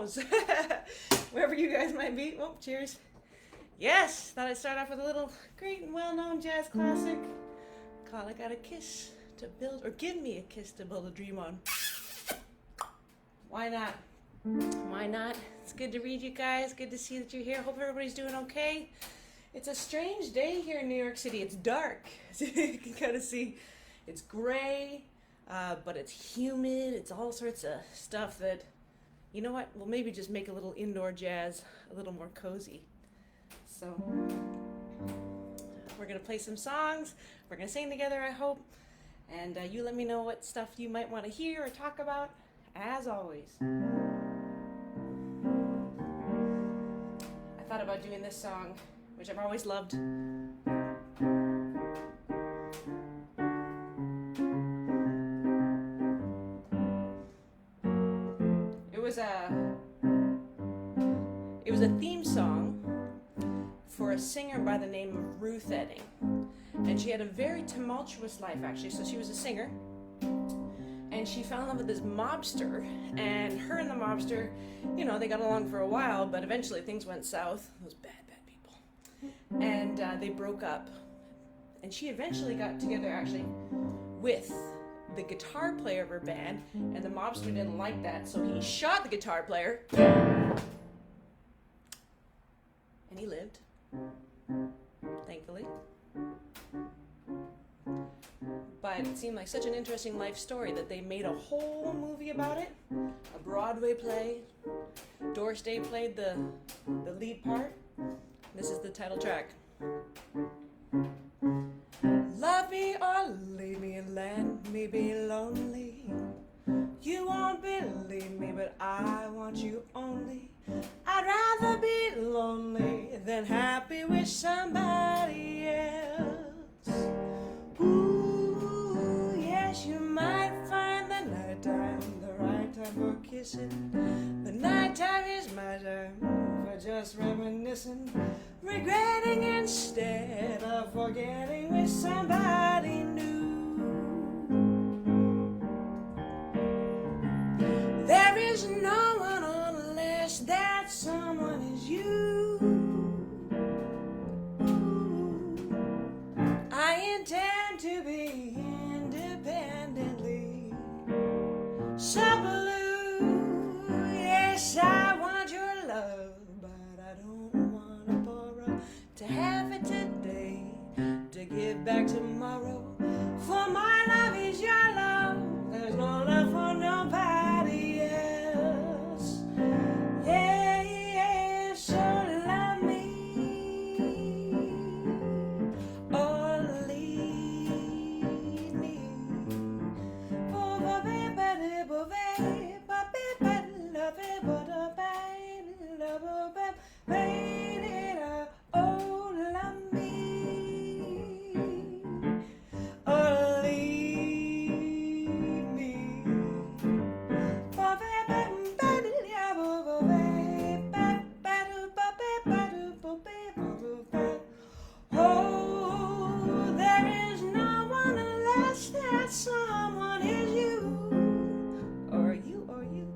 house. Wherever you guys might be. Oh, cheers. Yes, thought I'd start off with a little great and well-known jazz classic called I Got a Kiss to Build, or Give Me a Kiss to Build a Dream On. Why not? Why not? It's good to read you guys. Good to see that you're here. Hope everybody's doing okay. It's a strange day here in New York City. It's dark. You can kind of see it's gray, but it's humid. It's all sorts of stuff that, you know what, we'll maybe just make a little indoor jazz a little more cozy. So we're going to play some songs. We're going to sing together, I hope. And you let me know what stuff you might want to hear or talk about, as always. I thought about doing this song, which I've always loved. It was a theme song for a singer by the name of Ruth Etting. And she had a very tumultuous life, actually. So she was a singer, and she fell in love with this mobster, and her and the mobster, you know, they got along for a while, but eventually things went south. Those bad people. And they broke up. And she eventually got together, actually, with the guitar player of her band, and the mobster didn't like that, so he shot the guitar player. And he lived, thankfully. But it seemed like such an interesting life story that they made a whole movie about it, a Broadway play. Doris Day played the lead part. This is the title track. Love me or leave me and let me be lonely. You won't believe me, but I want you only. I'd rather be lonely than happy with somebody else. Ooh, yes, you might find the nighttime the right time for kissing. The nighttime is my time for just reminiscing, regretting instead of forgetting with somebody new. There is no one unless that someone is you. I intend to be independently so blue. Yes, I want your love, but I don't want to borrow to have it today, to give back tomorrow. For my love is your love. There's no love for nobody else. Yeah, yeah, so love me or leave me. Oh, love me or leave me. Oh, there is no one unless that someone is you. Or you, or you.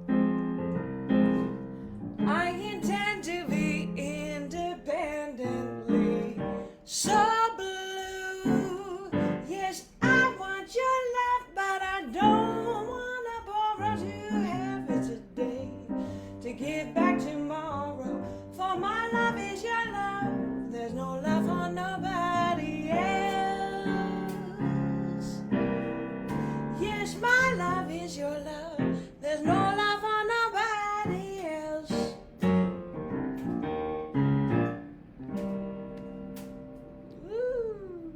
I intend to be independently so blue. Yes, I want your love, but I don't want to borrow to have it today, to give back tomorrow. For my love is your love. There's no love for nobody else. Yes, my love is your love. There's no love for nobody else. Woo.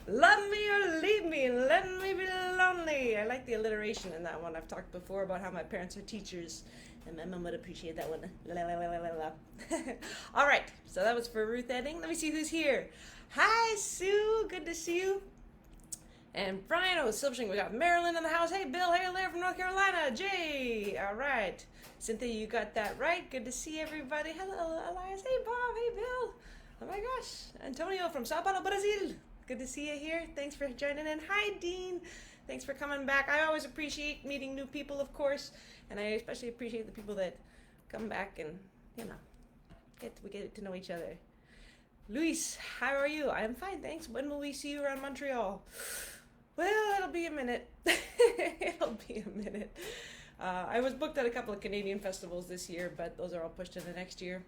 Love me or leave me and let me be lonely. I like the alliteration in that one. I've talked before about how my parents are teachers, and my mom would appreciate that one. La, la, la, la, la, la. All right, so that was for Ruth Etting. Let me see who's here. Hi, Sue. Good to see you. And Brian, Silverstring. We got Marilyn in the house. Hey, Bill. Hey, Larry from North Carolina. Jay. All right. Cynthia, you got that right. Good to see everybody. Hello, Elias. Hey, Bob. Hey, Bill. Oh, my gosh. Antonio from Sao Paulo, Brazil. Good to see you here. Thanks for joining in. Hi, Dean. Thanks for coming back. I always appreciate meeting new people, of course, and I especially appreciate the people that come back and, we get to know each other. Luis, how are you? I'm fine, thanks. When will we see you around Montreal? Well, it'll be a minute. It'll be a minute. I was booked at a couple of Canadian festivals this year, but those are all pushed into next year.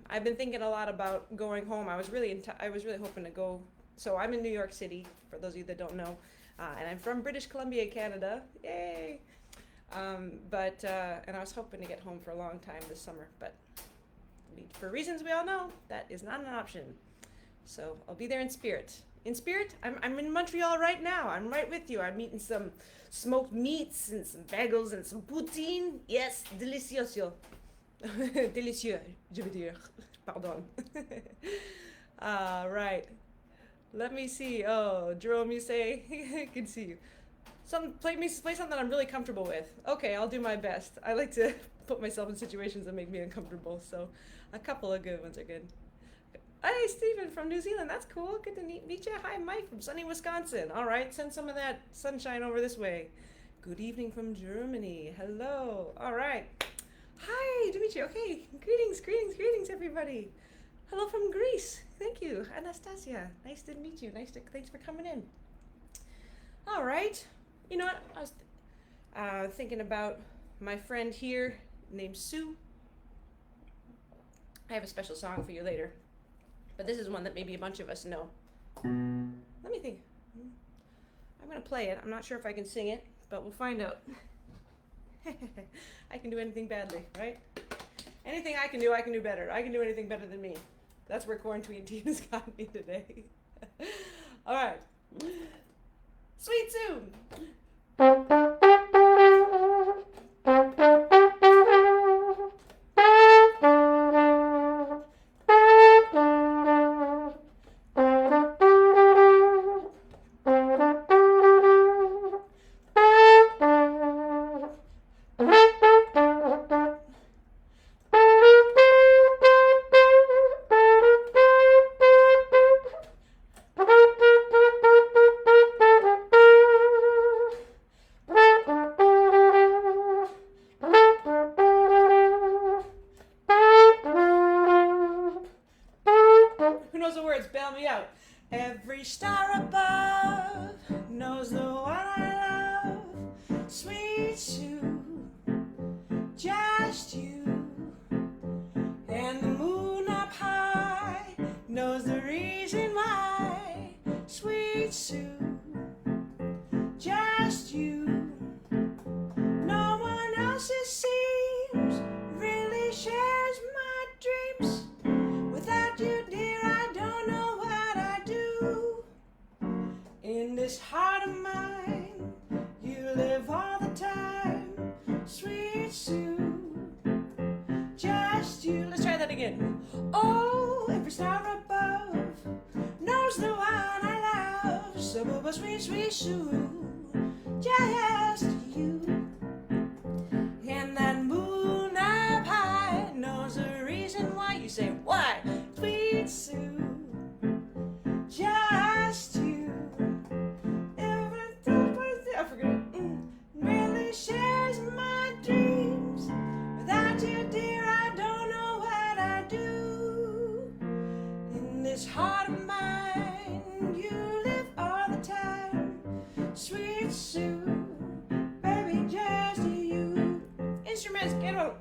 I've been thinking a lot about going home. I was really hoping to go. So I'm in New York City, for those of you that don't know, and I'm from British Columbia, Canada. Yay! And I was hoping to get home for a long time this summer, but for reasons we all know, that is not an option. So I'll be there in spirit. In spirit, I'm in Montreal right now. I'm right with you. I'm eating some smoked meats and some bagels and some poutine. Yes, delicioso. Délicieux, je veux dire. Pardon. Right. Let me see. Oh, Jerome, you say? I can see you. Play something I'm really comfortable with. Okay, I'll do my best. I like to put myself in situations that make me uncomfortable, so a couple of good ones are good. Hey, Stephen from New Zealand. That's cool. Good to meet you. Hi, Mike from sunny Wisconsin. All right, send some of that sunshine over this way. Good evening from Germany. Hello. All right. Hi, Dimitri. Okay, greetings, everybody. Hello from Greece. Thank you, Anastasia. Nice to meet you. Thanks for coming in. All right. You know what? I was thinking about my friend here named Sue. I have a special song for you later, but this is one that maybe a bunch of us know. Let me think. I'm gonna play it. I'm not sure if I can sing it, but we'll find out. I can do anything badly, right? Anything I can do better. I can do anything better than me. That's where quarantine has got me today. All right. Sweet Sue. Every star above knows the one I love, sweet Sue, just you. And the moon up high knows the reason why, sweet Sue, just you. No one else's seems really shares my dreams. Without you, dear, I don't know what I do. In this heart of mine, you live all the time, sweet Sue, just you. Let's try that again. Oh, every star above knows the one I love, so sweet, sweet Sue, just you. And that moon up high knows the reason why. You say, why? Sweet Sue, just you. I forget it. Really shares my dreams. Without you, dear, I don't know what I do. In this heart of mine, you live all the time, sweet Sue, baby, just you. Instruments, get out.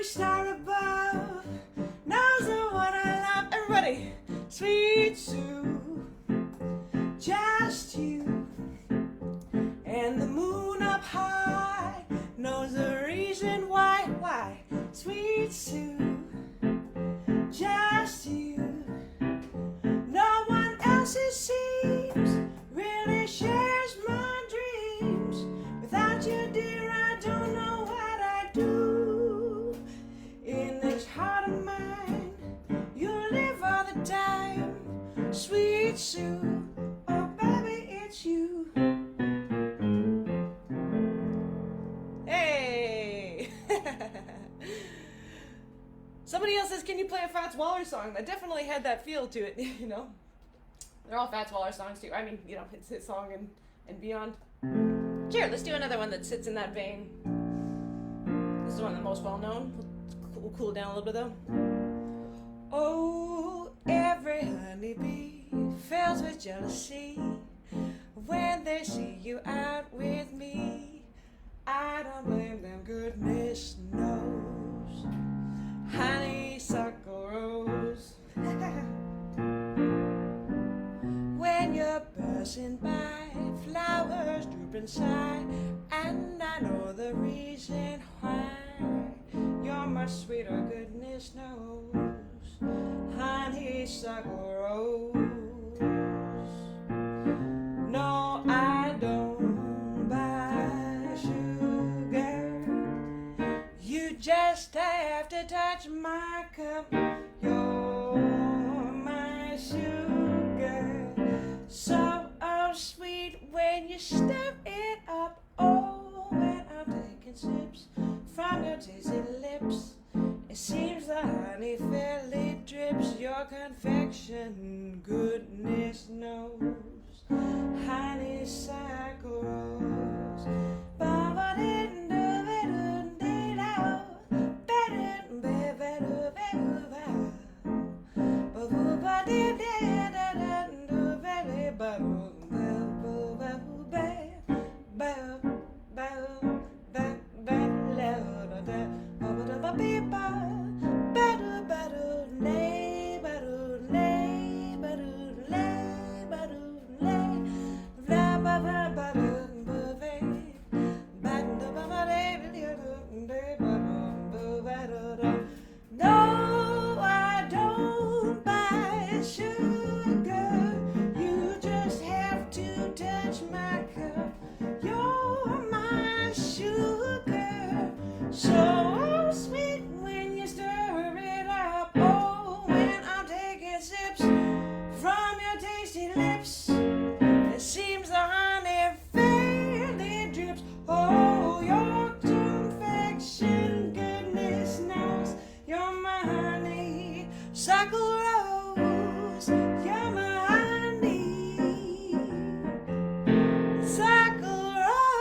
star above knows the one I love. Everybody, sweet Sue, just you. And the moon up high knows the reason why, sweet Sue, just you. No one else it seems really shares my dreams. Without you, dear, I don't know what I'd do. In this heart of mine, you live all the time, sweet Sue. Oh, baby, it's you. Hey! Somebody else says, can you play a Fats Waller song? That definitely had that feel to it, you know. They're all Fats Waller songs too. I mean, you know, it's his song and beyond. Sure, let's do another one that sits in that vein. This is one of the most well known. We'll cool it down a little bit though. Oh, every honeybee fills with jealousy when they see you out with me. I don't blame them, goodness knows. Honeysuckle rose. When you're passing by, flowers droop and sigh, and I know the reason why. You're much sweeter, goodness knows. Honeysuckle rose. No, I don't buy sugar. You just have to touch my cup. You're my sugar. So sweet when you stir it up. Oh, when I'm taking sips from your tasty lips, it seems the honey fairly drips. Your confection, goodness knows. Honeysuckle rose. No, I don't buy sugar. You just have to touch my cup. You're my sugar. So sweet when you stir it up. Oh, when I'm taking sips from your tasty lips, it seems the honey fairly drips. Oh, your confection, goodness knows. You're my honeysuckle rose. You're my honeysuckle rose.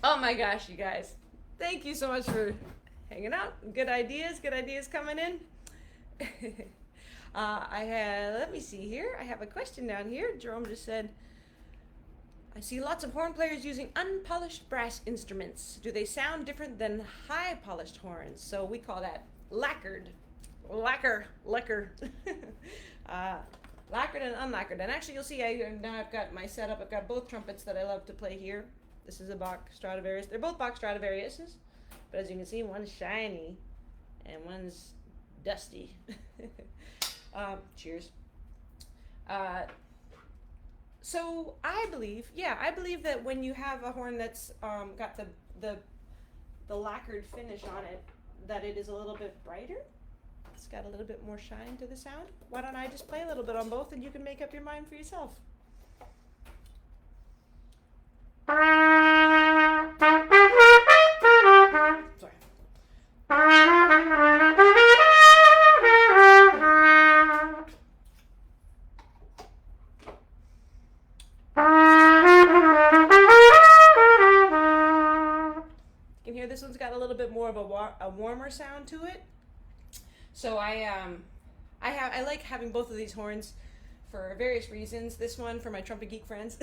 Oh my gosh, you guys. Thank you so much for hanging out. Good ideas coming in. Let me see here. I have a question down here. Jerome just said, I see lots of horn players using unpolished brass instruments. Do they sound different than high polished horns? So we call that lacquered. Lacquered and unlacquered. And actually you'll see now I've got my setup. I've got both trumpets that I love to play here. This is a Bach Stradivarius. They're both Bach Stradivariuses, but as you can see, one's shiny and one's dusty. Cheers. So I believe that when you have a horn that's got the lacquered finish on it, that it is a little bit brighter. It's got a little bit more shine to the sound. Why don't I just play a little bit on both and you can make up your mind for yourself. Sorry. You can hear this one's got a little bit more of a warmer sound to it. So I like having both of these horns for various reasons. This one, for my trumpet geek friends,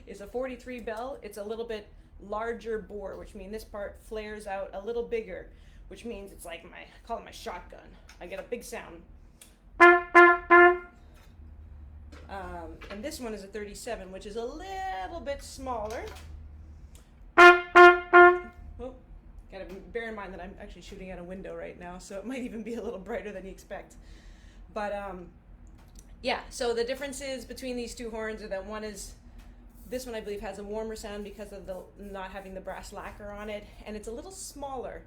is a 43 bell. It's a little bit larger bore, which means this part flares out a little bigger, which means it's like I call it my shotgun. I get a big sound. And this one is a 37, which is a little bit smaller. Oh, gotta bear in mind that I'm actually shooting out a window right now, so it might even be a little brighter than you expect. But yeah, so the differences between these two horns are that this one I believe has a warmer sound because of the not having the brass lacquer on it, and it's a little smaller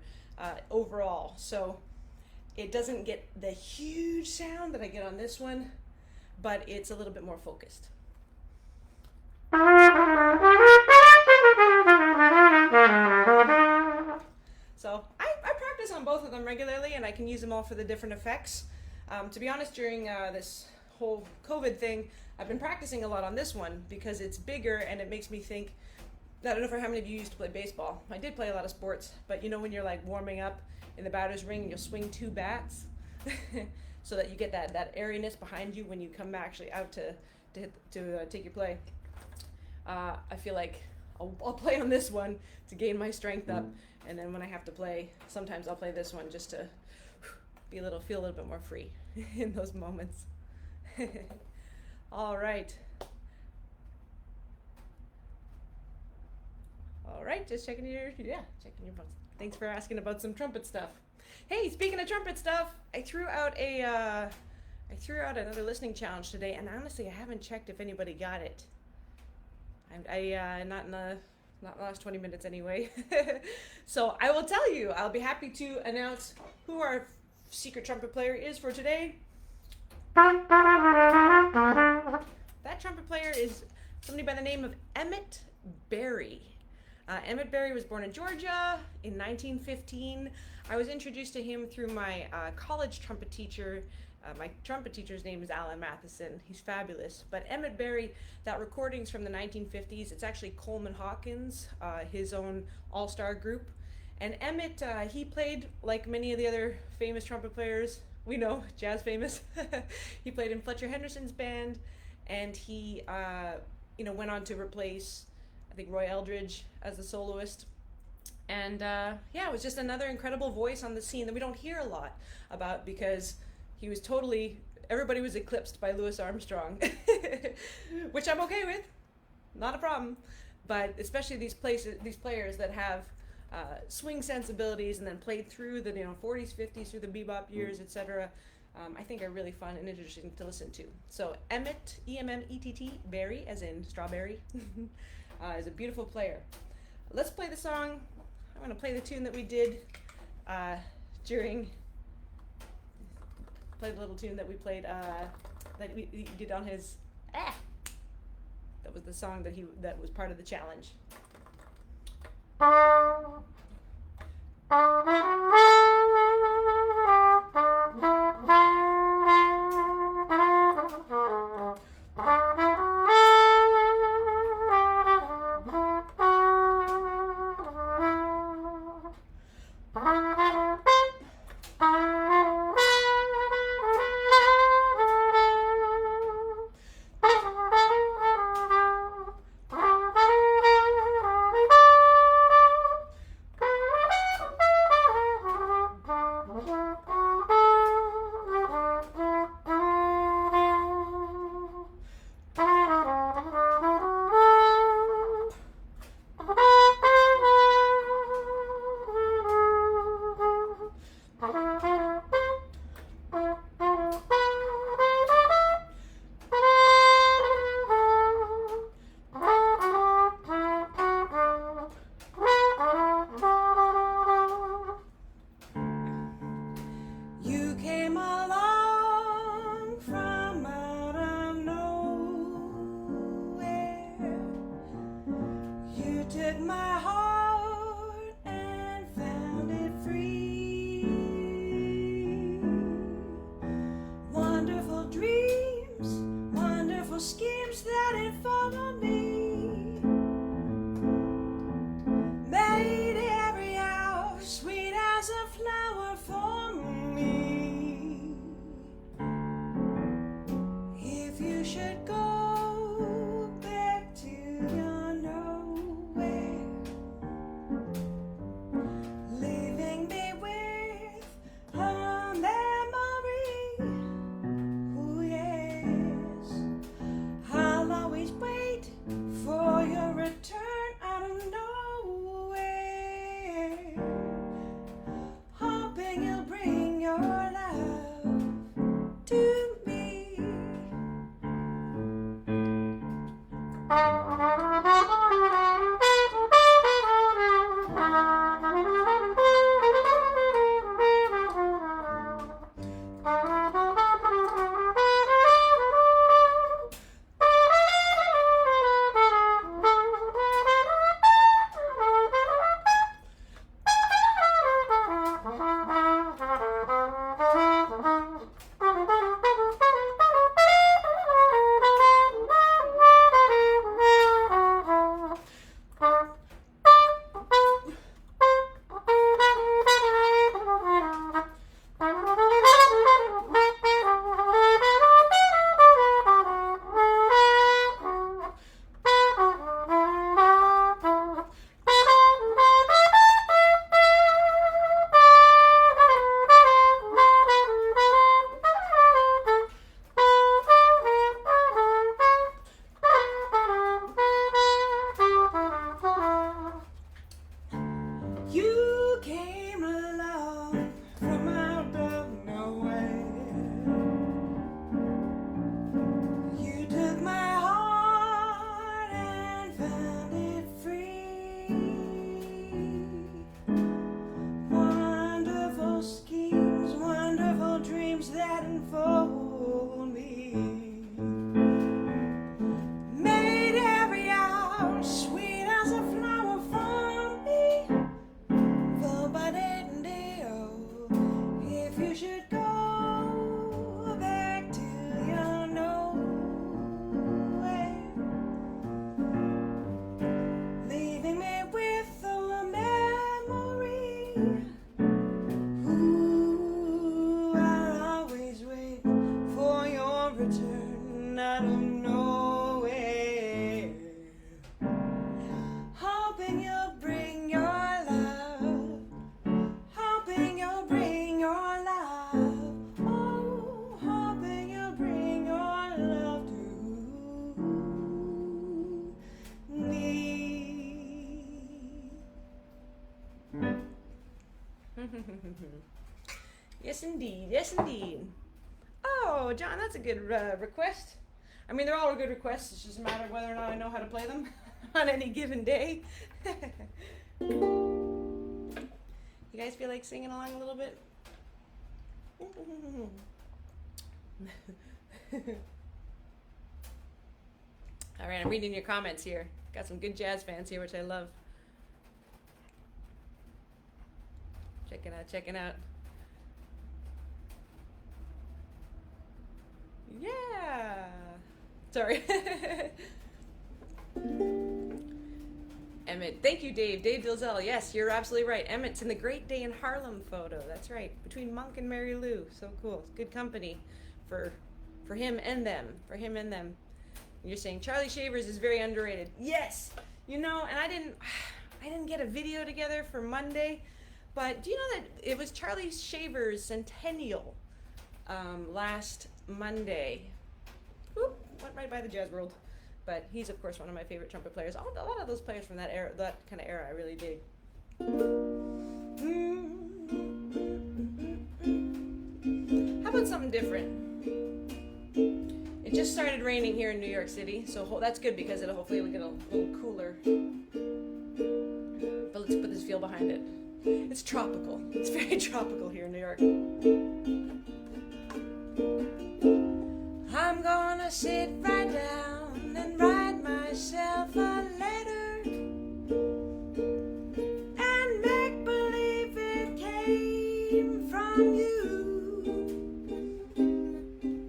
overall, so it doesn't get the huge sound that I get on this one, but it's a little bit more focused. So I practice on both of them regularly, and I can use them all for the different effects. To be honest, during this whole COVID thing, I've been practicing a lot on this one because it's bigger and it makes me think. I don't know for how many of you used to play baseball. I did play a lot of sports, but you know when you're like warming up in the batter's ring and you'll swing two bats so that you get that airiness behind you when you come actually out to take your play. I feel like I'll play on this one to gain my strength up, and then when I have to play, sometimes I'll play this one just to feel a little bit more free in those moments. All right, just checking your buttons. Thanks for asking about some trumpet stuff. Hey, speaking of trumpet stuff, I threw out another listening challenge today, and honestly, I haven't checked if anybody got it. Not in the last 20 minutes anyway. So I will tell you. I'll be happy to announce who our secret trumpet player is for today. That trumpet player is somebody by the name of Emmett Berry. Emmett Berry was born in Georgia in 1915. I was introduced to him through my college trumpet teacher. My trumpet teacher's name is Alan Matheson. He's fabulous. But Emmett Berry, that recording's from the 1950s. It's actually Coleman Hawkins, his own all-star group. And Emmett, he played like many of the other famous trumpet players. We know, jazz famous. He played in Fletcher Henderson's band, and he went on to replace, I think, Roy Eldridge as the soloist. And it was just another incredible voice on the scene that we don't hear a lot about because he was everybody was eclipsed by Louis Armstrong, which I'm okay with, not a problem. But especially these players that have swing sensibilities and then played through the 40s, 50s, through the bebop years, etc. I think are really fun and interesting to listen to. So Emmett, E-M-M-E-T-T, Berry, as in strawberry, is a beautiful player. Let's play the song. I'm going to play the tune that we did play the little tune that we played, that we did on his, that was the song that was part of the challenge. Yes, indeed. Yes, indeed. Oh, John, that's a good request. I mean, they're all good requests. It's just a matter of whether or not I know how to play them on any given day. You guys feel like singing along a little bit? All right, I'm reading your comments here. Got some good jazz fans here, which I love. Checking out, checking out. Yeah. Sorry. Emmett. Thank you, Dave. Dave Dilzell. Yes, you're absolutely right. Emmett's in the Great Day in Harlem photo. That's right. Between Monk and Mary Lou. So cool. Good company for him and them. For him and them. And you're saying Charlie Shavers is very underrated. Yes. You know, and I didn't get a video together for Monday, but do you know that it was Charlie Shavers' centennial last Monday? Whoop, went right by the jazz world. But he's, of course, one of my favorite trumpet players. A lot of those players from that era, that kind of era, I really dig. How about something different? It just started raining here in New York City, so that's good because hopefully it'll get a little cooler. But let's put this feel behind it. It's tropical. It's very tropical here in New York. I'm gonna sit right down and write myself a letter and make believe it came from you.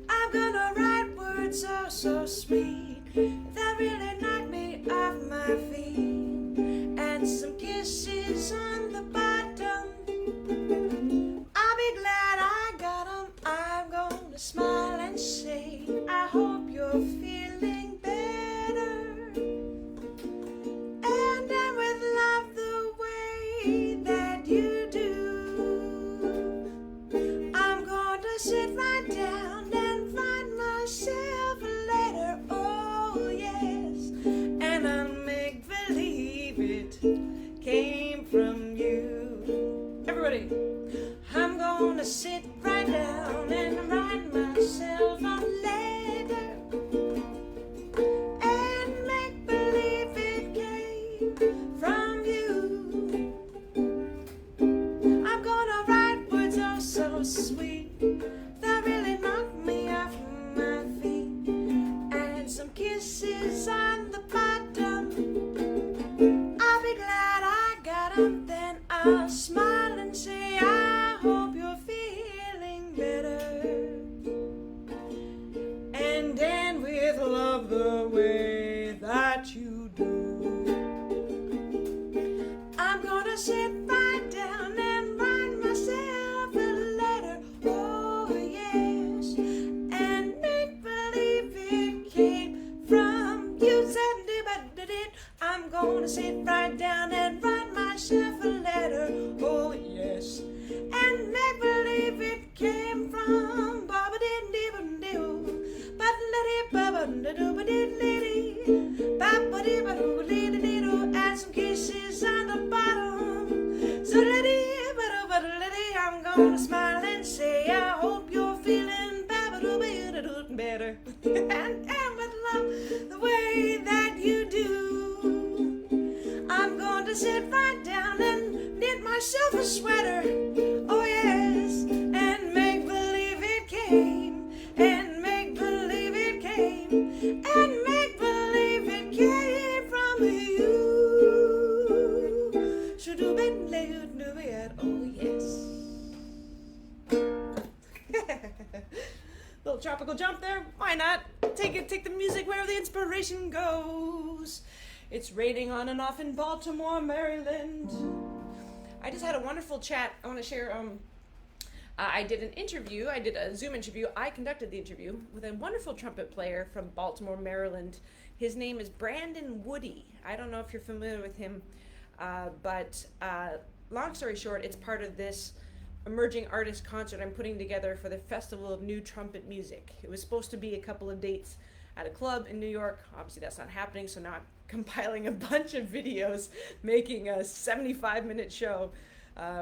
I'm gonna write words so sweet that really knock me off my feet, and some kisses on the bottom. I'll be glad I got 'em. I'm gonna smile and say, I hope you're feeling better. And then with love the way that you do, I'm going to sit right down and write myself a letter. Oh yes, and I'll make believe it came from you. Everybody, I'm gonna sit right down and write myself a letter and make believe it came from you. I'm gonna write words so sweet that really knock me off my feet, and some kisses on the bottom. I'll be glad I got 'em, then I'll smile and say, I hope you're feeling better. And then with love the way that you do, I'm gonna sit right down and write myself a letter. Oh yes, and make believe it came from you. I'm gonna sit right down and write myself a letter. Oh yes, and make believe it came from Baba did doo, but lady Baba doo did lady Baba did and some kisses on the bottom. So lady I'm gonna smile and say, I hope you're feeling better. and with love the way that you do, I'm going to sit right down and knit myself a sweater. Oh yes, and make believe it came, and make believe it came, and make believe it came from you. Oh yes. Little tropical jump there. Why not? Take the music wherever the inspiration goes. It's raining on and off in Baltimore, Maryland. I just had a wonderful chat. I want to share. I did an interview. I did a Zoom interview. I conducted the interview with a wonderful trumpet player from Baltimore, Maryland. His name is Brandon Woody. I don't know if you're familiar with him, but long story short, it's part of this emerging artist concert I'm putting together for the Festival of New Trumpet Music. It was supposed to be a couple of dates at a club in New York. Obviously that's not happening, so now I'm compiling a bunch of videos, making a 75-minute show.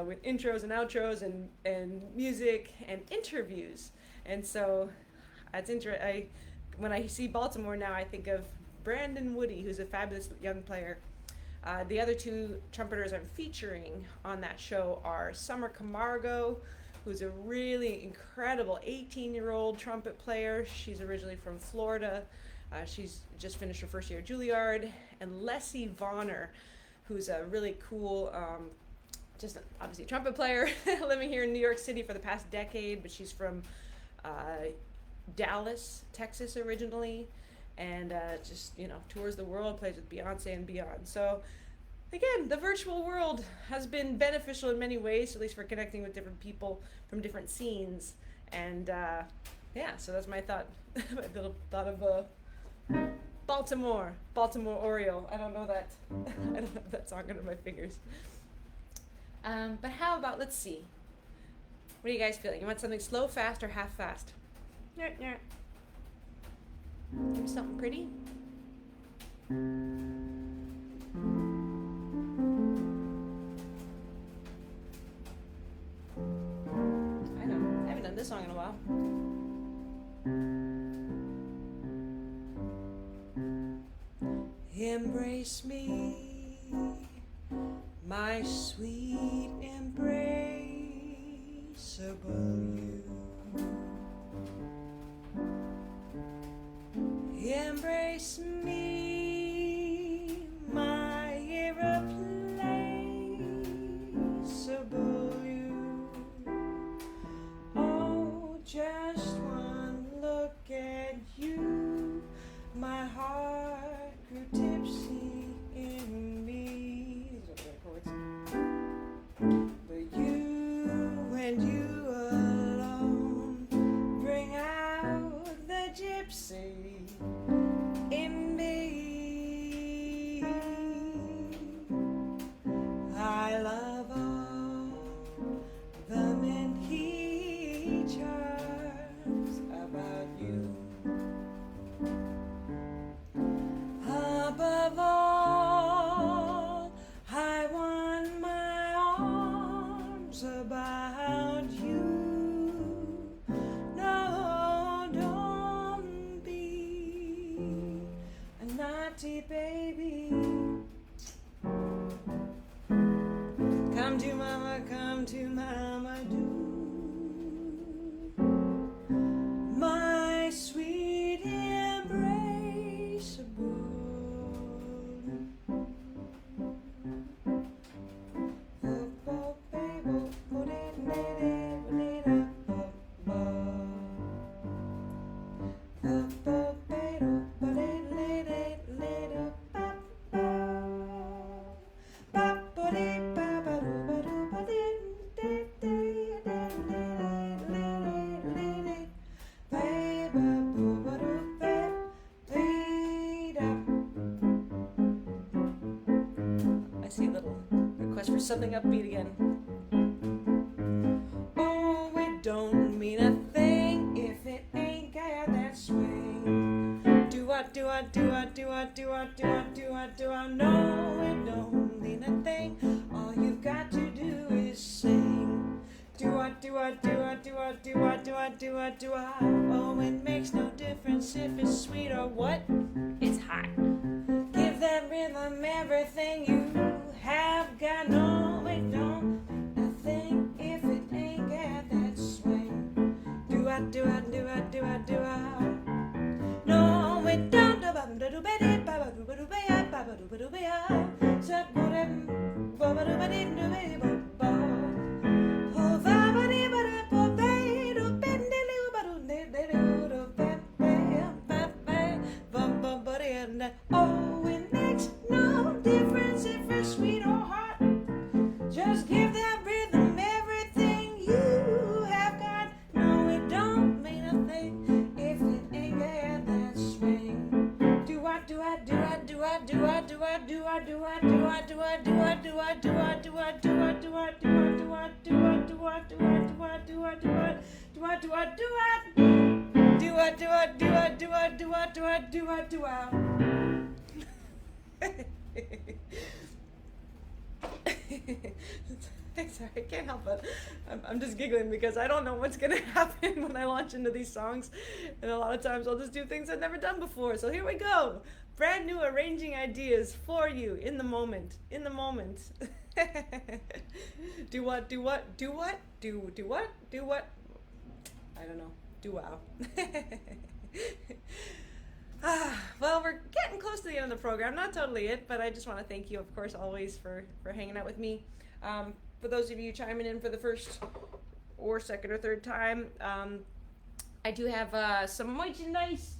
with intros and outros and music and interviews. And so it's when I see Baltimore now, I think of Brandon Woody, who's a fabulous young player. The other two trumpeters I'm featuring on that show are Summer Camargo, who's a really incredible 18-year-old trumpet player. She's originally from Florida. She's just finished her first year at Juilliard. And Leslie Vonner, who's a really cool, just obviously a trumpet player, living here in New York City for the past decade, but she's from Dallas, Texas originally, and just, tours the world, plays with Beyonce and beyond. So again, the virtual world has been beneficial in many ways, at least for connecting with different people from different scenes. And so that's my thought. My little thought of Baltimore Oriole. I don't know that. I don't have that song under my fingers. But how about, let's see. What are you guys feeling? You want something slow, fast, or half fast? Give me something pretty. I know, I haven't done this song in a while. Embrace me, my sweet embraceable you. Embrace me, my irreplaceable you. Oh, just one look at you, my heart grew tipsy in me. These are the chords. But you and you alone bring out the gypsy in me. I love all the many charms about you. Above all, I want my arms about you. No, don't be a naughty baby. Come to mama, do. My sweet embraceable. I see a little request for something upbeat again. Oh, it don't mean a thing if it ain't got that swing. Do I? No, it don't mean a thing. All you've got to do is sing. Do I? Oh, it makes no difference if it's sweet or what? It's hot. Give that rhythm everything you have got. No, it don't a thing if it ain't got that swing. Do I? No, it don't. Oh, it makes no difference if it's sweet or hot. Just give that rhythm everything you have got. No, it don't mean a thing if it ain't got that swing. Do I? Sorry, I can't help it. I'm just giggling because I don't know what's going to happen when I launch into these songs. And a lot of times I'll just do things I've never done before. So here we go. Brand new arranging ideas for you in the moment. In the moment. Do what? Do what? Do what? Do what? Do what? I don't know. Do wow. Well, we're getting close to the end of the program. Not totally it, but I just want to thank you, of course, always for hanging out with me. For those of you chiming in for the first or second or third time, I do have some merchandise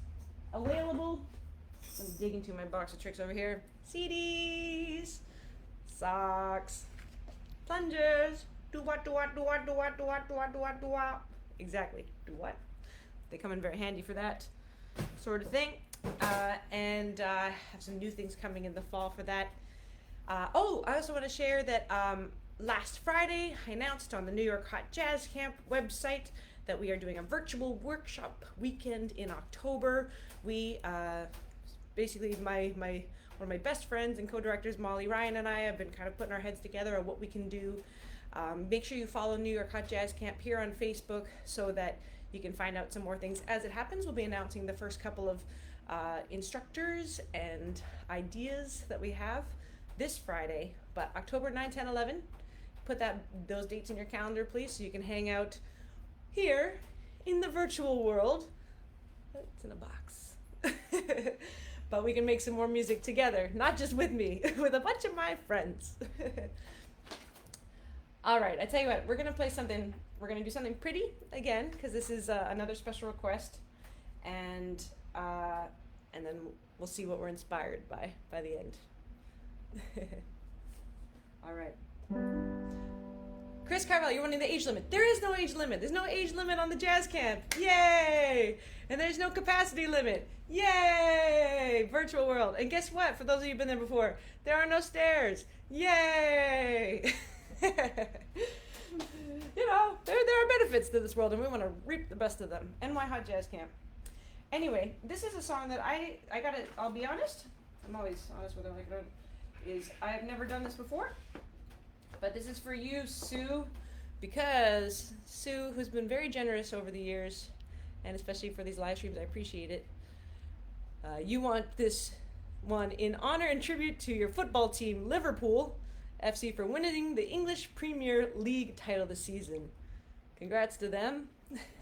available. Let me dig into my box of tricks over here. CDs, socks, plungers. Do what, do what, do what, do what, do what, do what, do what, do what. Exactly. Do what? They come in very handy for that sort of thing. And I have some new things coming in the fall for that. I also want to share that last Friday I announced on the New York Hot Jazz Camp website that we are doing a virtual workshop weekend in October. We basically one of my best friends and co-directors, Molly Ryan, and I have been kind of putting our heads together on what we can do. Make sure you follow New York Hot Jazz Camp here on Facebook so that you can find out some more things as it happens. We'll be announcing the first couple of instructors and ideas that we have this Friday, but October 9, 10, 11. Put those dates in your calendar, please, so you can hang out here in the virtual world. It's in a box. But we can make some more music together, not just with me, with a bunch of my friends. All right, I tell you what, we're gonna do something pretty again, because this is another special request, and then we'll see what we're inspired by the end. All right. Chris Carvel, you're wanting the age limit. There is no age limit. There's no age limit on the jazz camp. Yay! And there's no capacity limit. Yay! Virtual world. And guess what? For those of you who've been there before, there are no stairs. Yay! You know, there are benefits to this world, and we want to reap the best of them. NY Hot Jazz Camp. Anyway, this is a song that I'll be honest. I'm always honest with everything. I have never done this before. But this is for you, Sue, because Sue, who's been very generous over the years, and especially for these live streams, I appreciate it. You want this one in honor and tribute to your football team, Liverpool FC, for winning the English Premier League title this season. Congrats to them.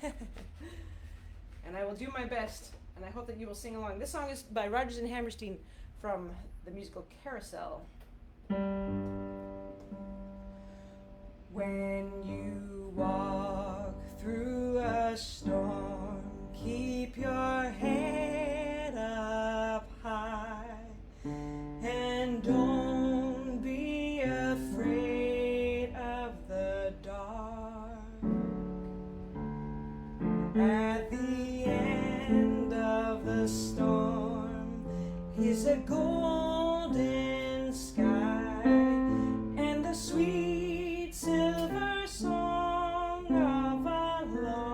And I will do my best, and I hope that you will sing along. This song is by Rodgers and Hammerstein from the musical Carousel. When you walk through a storm, keep your head up high, and don't be afraid of the dark. At the end of the storm is a golden sky and a sweet silver song of our Lord.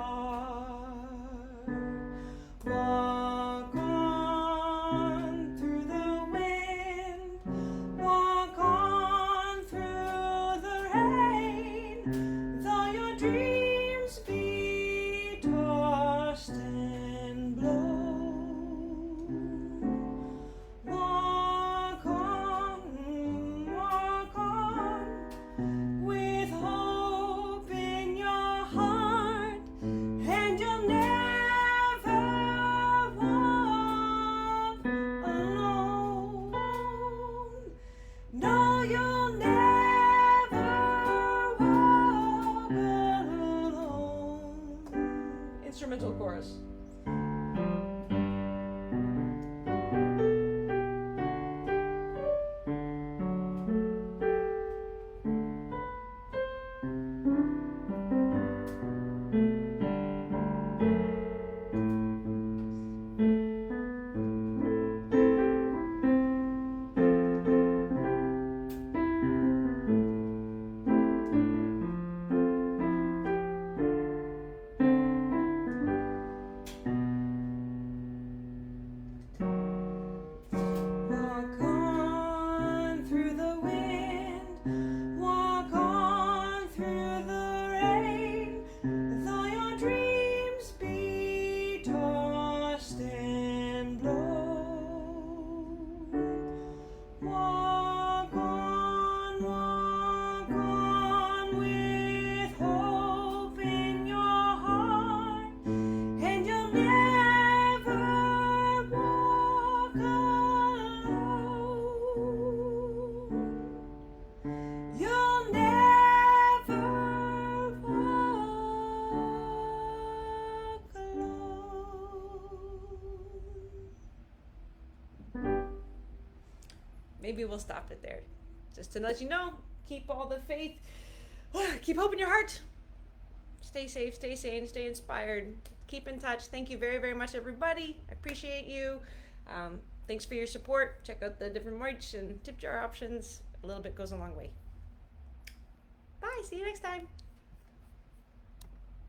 maybe we'll stop it there. Just to let you know, keep all the faith, keep hope in your heart. Stay safe, stay sane, stay inspired. Keep in touch. Thank you very, very much, everybody. I appreciate you. Thanks for your support. Check out the different merch and tip jar options. A little bit goes a long way. Bye. See you next time.